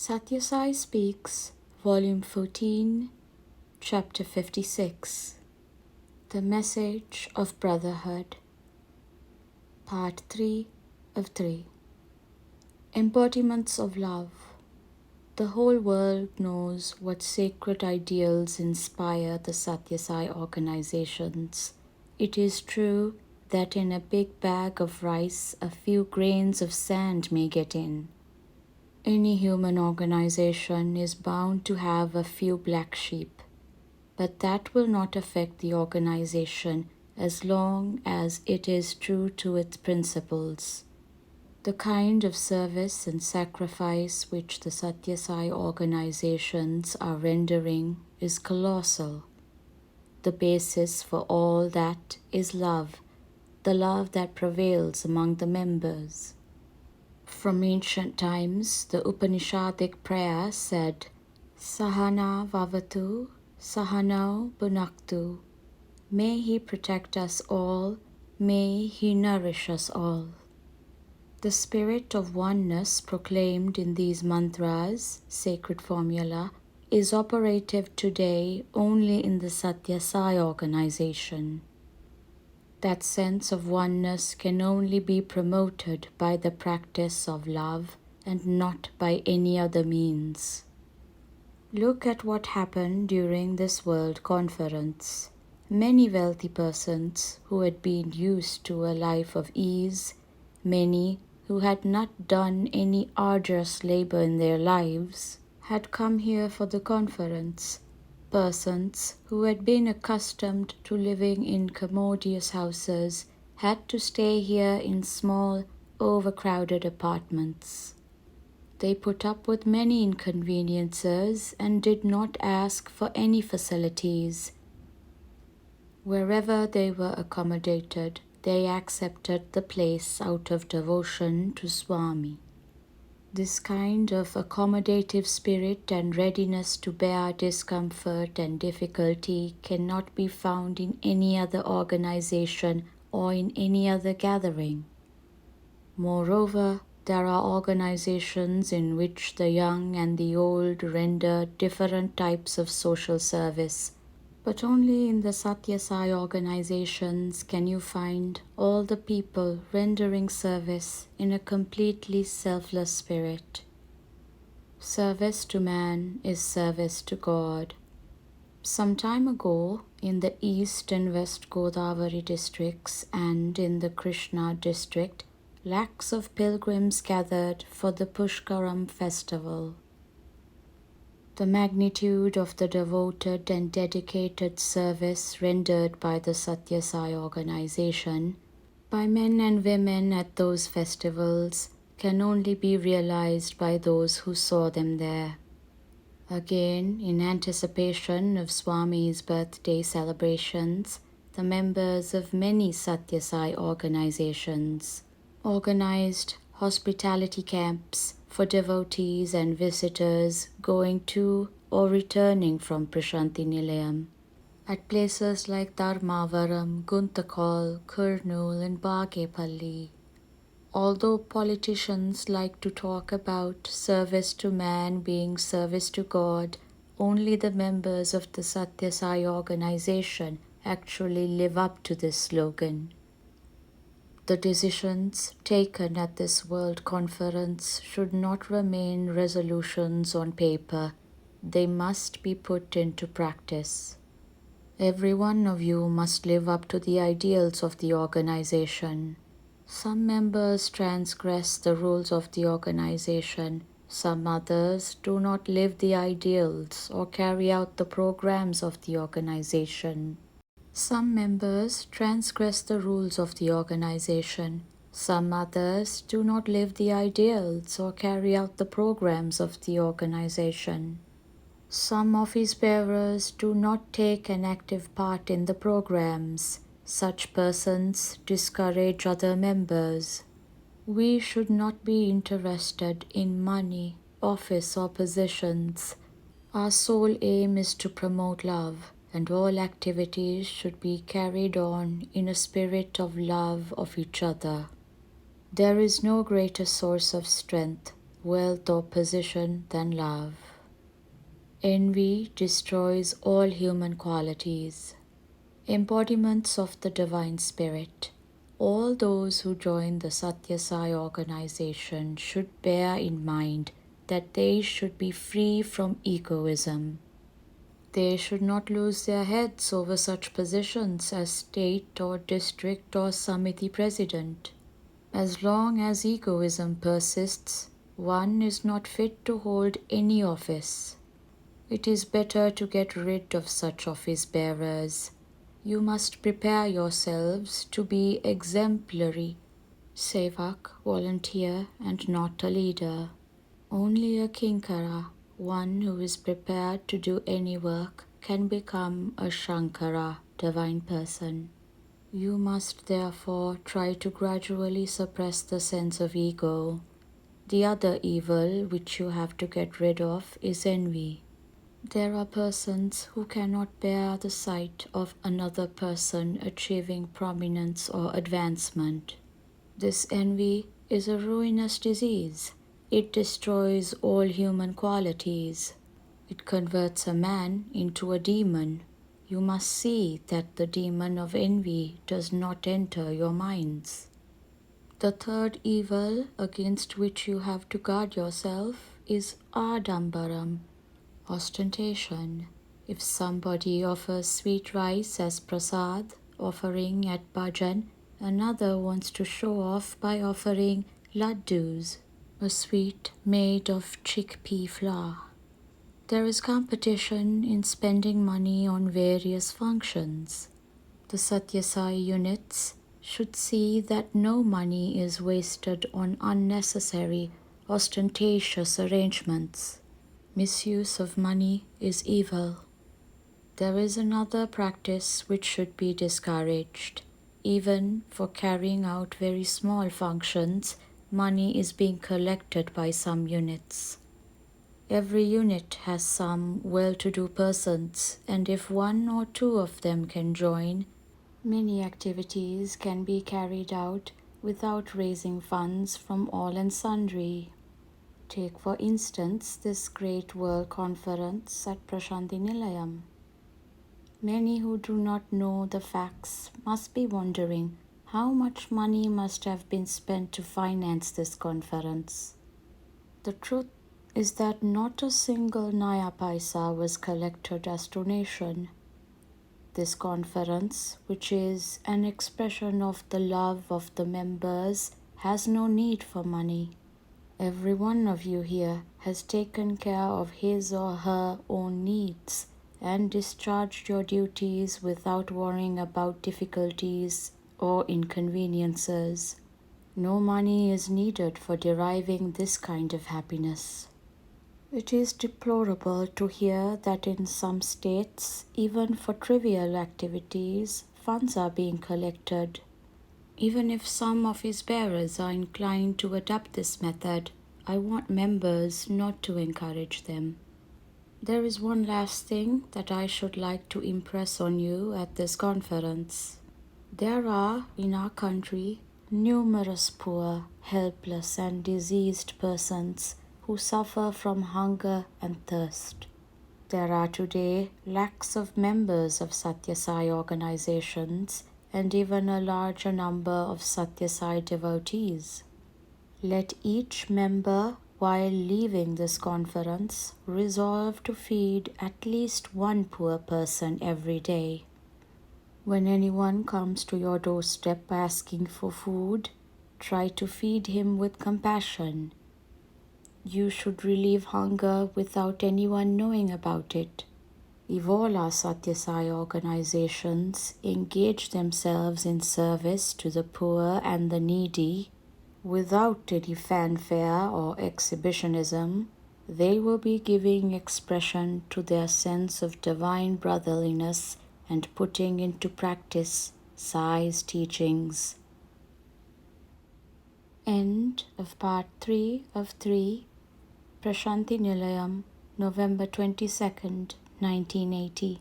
Sathya Sai Speaks, Volume 14, Chapter 56. The Message of Brotherhood, Part 3 of 3. Embodiments of Love. The whole world knows what sacred ideals inspire the Sathya Sai organizations. It is true that in a big bag of rice, a few grains of sand may get in. Any human organization is bound to have a few black sheep, but that will not affect the organization as long as it is true to its principles. The kind of service and sacrifice which the Sathya Sai organizations are rendering is colossal. The basis for all that is love, the love that prevails among the members. From ancient times, the Upanishadic prayer said, Sahana Vavatu, Sahanau Bhunaktu. May He protect us all, may He nourish us all. The spirit of oneness proclaimed in these mantras, sacred formula, is operative today only in the Sathya Sai organization. That sense of oneness can only be promoted by the practice of love and not by any other means. Look at what happened during this World Conference. Many wealthy persons who had been used to a life of ease, many who had not done any arduous labor in their lives, had come here for the conference. Persons who had been accustomed to living in commodious houses had to stay here in small, overcrowded apartments. They put up with many inconveniences and did not ask for any facilities. Wherever they were accommodated, they accepted the place out of devotion to Swami. This kind of accommodative spirit and readiness to bear discomfort and difficulty cannot be found in any other organization or in any other gathering. Moreover, there are organizations in which the young and the old render different types of social service, but only in the Sathya Sai organizations can you find all the people rendering service in a completely selfless spirit. Service to man is service to God. Some time ago, in the East and West Godavari districts and in the Krishna district, lakhs of pilgrims gathered for the Pushkaram festival. The magnitude of the devoted and dedicated service rendered by the Sathya Sai organization, by men and women at those festivals, can only be realized by those who saw them there. Again, in anticipation of Swami's birthday celebrations, the members of many Sathya Sai organizations organized hospitality camps for devotees and visitors going to or returning from Prashanti Nilayam at places like Dharmavaram, Guntakal, Kurnool and Bagepalli. Although politicians like to talk about service to man being service to God, only the members of the Sathya Sai organization actually live up to this slogan. The decisions taken at this World Conference should not remain resolutions on paper. They must be put into practice. Every one of you must live up to the ideals of the organization. Some members transgress the rules of the organization. Some others do not live the ideals or carry out the programs of the organization. Some members transgress the rules of the organization. Some others do not live the ideals or carry out the programs of the organization. Some office bearers do not take an active part in the programs. Such persons discourage other members. We should not be interested in money, office, or positions. Our sole aim is to promote love, and all activities should be carried on in a spirit of love of each other. There is no greater source of strength, wealth or position than love. Envy destroys all human qualities, embodiments of the Divine Spirit. All those who join the Sathya Sai organization should bear in mind that they should be free from egoism. They should not lose their heads over such positions as state or district or samiti president. As long as egoism persists, one is not fit to hold any office. It is better to get rid of such office bearers. You must prepare yourselves to be exemplary, sevak, volunteer, and not a leader. Only a kinkara, one who is prepared to do any work, can become a shankara, divine person. You must therefore try to gradually suppress the sense of ego. The other evil which you have to get rid of is envy. There are persons who cannot bear the sight of another person achieving prominence or advancement. This envy is a ruinous disease. It destroys all human qualities. It converts a man into a demon. You must see that the demon of envy does not enter your minds. The third evil against which you have to guard yourself is adambaram, ostentation. If somebody offers sweet rice as prasad, offering at bhajan, another wants to show off by offering laddus, a sweet made of chickpea flour. There is competition in spending money on various functions. The Sathya Sai units should see that no money is wasted on unnecessary, ostentatious arrangements. Misuse of money is evil. There is another practice which should be discouraged. Even for carrying out very small functions, money is being collected by some units. Every unit has some well-to-do persons, and if one or two of them can join, many activities can be carried out without raising funds from all and sundry. Take for instance this great world conference at Prashanti Nilayam. Many who do not know the facts must be wondering how much money must have been spent to finance this conference. The truth is that not a single Naya Paisa was collected as donation. This conference, which is an expression of the love of the members, has no need for money. Every one of you here has taken care of his or her own needs and discharged your duties without worrying about difficulties or inconveniences. No money is needed for deriving this kind of happiness. It is deplorable to hear that in some states, even for trivial activities, funds are being collected. Even if some of his bearers are inclined to adopt this method, I want members not to encourage them. There is one last thing that I should like to impress on you at this conference. There are, in our country, numerous poor, helpless, and diseased persons who suffer from hunger and thirst. There are today lakhs of members of Sathya Sai organizations and even a larger number of Sathya Sai devotees. Let each member, while leaving this conference, resolve to feed at least one poor person every day. When anyone comes to your doorstep asking for food, try to feed him with compassion. You should relieve hunger without anyone knowing about it. If all our Sathya Sai organizations engage themselves in service to the poor and the needy, without any fanfare or exhibitionism, they will be giving expression to their sense of divine brotherliness and putting into practice Sai's teachings. End of part 3 of 3, Prashanti Nilayam, November 22nd, 1980.